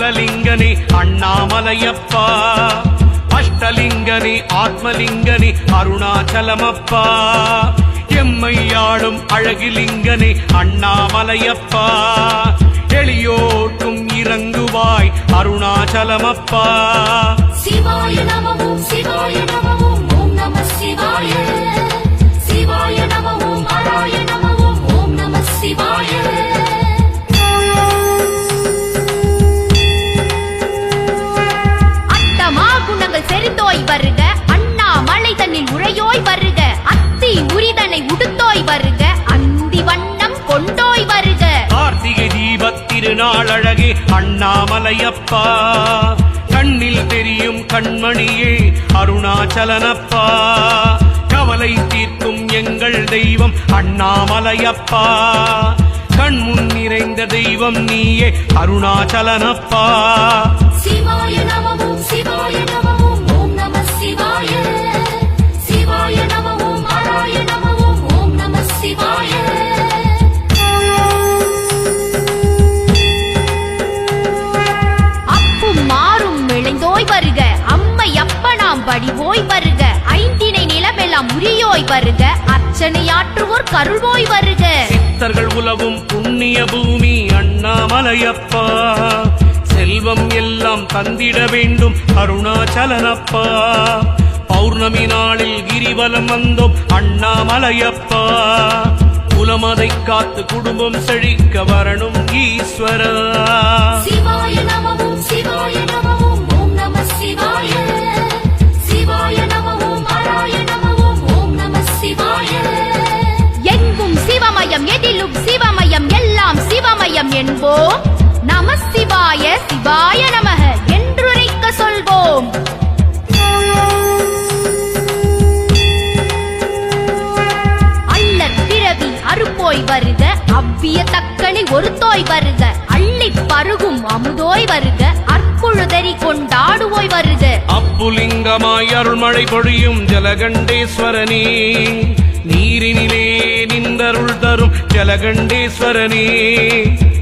ஞானலிங்கனே அண்ணாமலையப்பா, அஷ்டலிங்கனே ஆத்மலிங்கனே அருணாச்சலமப்பா, எம்மையாளும் அழகிலிங்கனே அண்ணாமலையப்பா, எளியோர்க்கும் இறங்குவாய் அருணாச்சலமப்பா. சிவாய நம ஓம் சிவாய நம ஓம் ஓம் நம சிவாய. சிவாய நம ஓம் ஹராய நம ஓம் ஓம் நம சிவாய. அட்டமா குணங்கள் செறிந்தோய் வருக, அண்ணாமலை தன்னில் உரையோய் வருக, அத்தி உரிதனை உடுத்தோய் வருக, அந்தி வண்ணம் கொண்டோய் வருக. கார்த்திகை தீபத் திருநாள் அழகே அண்ணாமலையப்பா, கண்ணில் தெரியும் கண்மணியே அருணாச்சலனப்பா, கவலை தீர்க்கும் எங்கள் தெய்வம் அண்ணாமலையப்பா, கண்முன் நிறைந்த தெய்வம் நீயே அருணாச்சலனப்பா. சிவாய நம ஓம் சிவாய நம ஓம் ஓம் நம சிவாய. சிவாய நம ஓம் ஹராய நம ஓம் ஓம் நம சிவாய. அப்பும் மாறும் விளைந்தோய் வருக, அம்மை அப்பனாம் வடிவோய் வருக, ஐந்தினை நிலமெல்லாம் உரியோய் வருக, அர்ச்சனையாற்றுவோர் கருள்வோய் வருக. சித்தர்கள் உலவும் புண்ணிய பூமி அண்ணாமலையப்பா, செல்வம் எல்லாம் தந்திட வேண்டும் அருணாச்சலனப்பா, பௌர்ணமி நாளில் கிரிவலம் வந்தோம் அண்ணாமலையப்பா, குலமதை காத்து குடும்பம் செழிக்க வரணும் ஈஸ்வரா. சிவாய நம ஓம் சிவாய நம ஓம் ஓம் நம சிவாய. சிவாய நம ஓம் ஹராய நம ஓம் ஓம் நம சிவாய. எங்கும் சிவமயம் எதிலும் சிவமயம் எல்லாம் சிவமயம் என்போம், நம சிவாய சிவாய நமக என்றுரைக்க சொல்வோம். அல்லற் பிறவி அறுப்போய் வருக, அவ்விய தக்கனில் ஒருத்தோய் வருக, அள்ளி பருகும் அமுதோய் வருக, அற்புழுதறி கொண்டாடுவோய் வருக. அப்புலிங்கமாய் அருள்மழை பொழியும் ஜலகண்டேஸ்வரனே, நீரினிலே நின்றருள் தரும் ஜலகண்டேஸ்வரனே,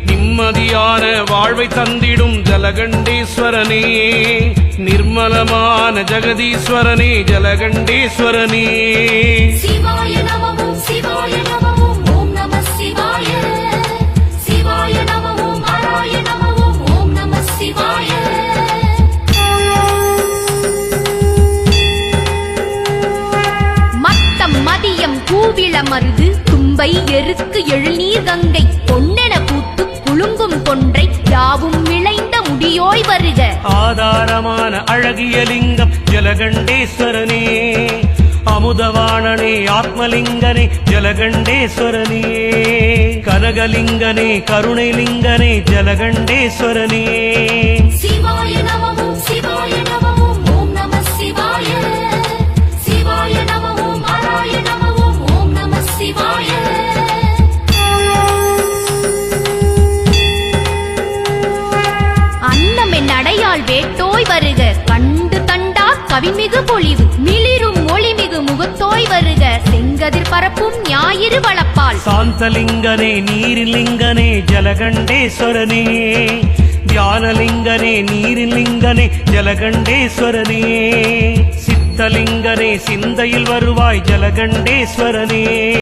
நிம்மதியான வாழ்வை தந்திடும் ஜலகண்டேஸ்வரனே, நிர்மலமான ஜெகதீஸ்வரனே ஜலகண்டேஸ்வரனே. சிவாய நம ஓம் சிவாய நம ஓம் ஓம் நம சிவாய. சிவாய நம ஓம் ஹராய நம ஓம் ஓம் நம சிவாய. மத்தம் மதியம் கூவிள மருது தும்பை எருக்கு எழுநீர் கங்கை பொன்னென பூத்து குலுங்கும் கொன்றை யாவும் விளைந்த முடியோய் வருக. ஆதாரமான அழகிய லிங்கம் ஜலகண்டேஸ்வரனே, அமுதவாணனே ஆத்மலிங்கனே ஜலகண்டேஸ்வரனே, கனகலிங்கனே கருணைலிங்கனே ஜலகண்டேஸ்வரனே. சிவாய நம ஓம் சிவாய நம ஓம் ஓம் நம சிவாய. சிவாய நம ஓம் ஹராய நம ஓம் ஓம் நம சிவாய. அன்னமென் அடையாள் வேட்டோய் வருக, கண்டு தண்டா கவிமிகு பொழிவு மிளிரும் ஒளிமிகு முகத்தோய் வருக, செங்கதிர் பரப்பும் ஞாயிறு வளப்பால் சாந்தலிங்கனே நீரிலிங்கனே ஜலகண்டேஸ்வரனே, தியானலிங்கனே நீரிலிங்கனே ஜலகண்டேஸ்வரனே, சித்தலிங்கனே சிந்தையில் வருவாய் ஜலகண்டேஸ்வரனே.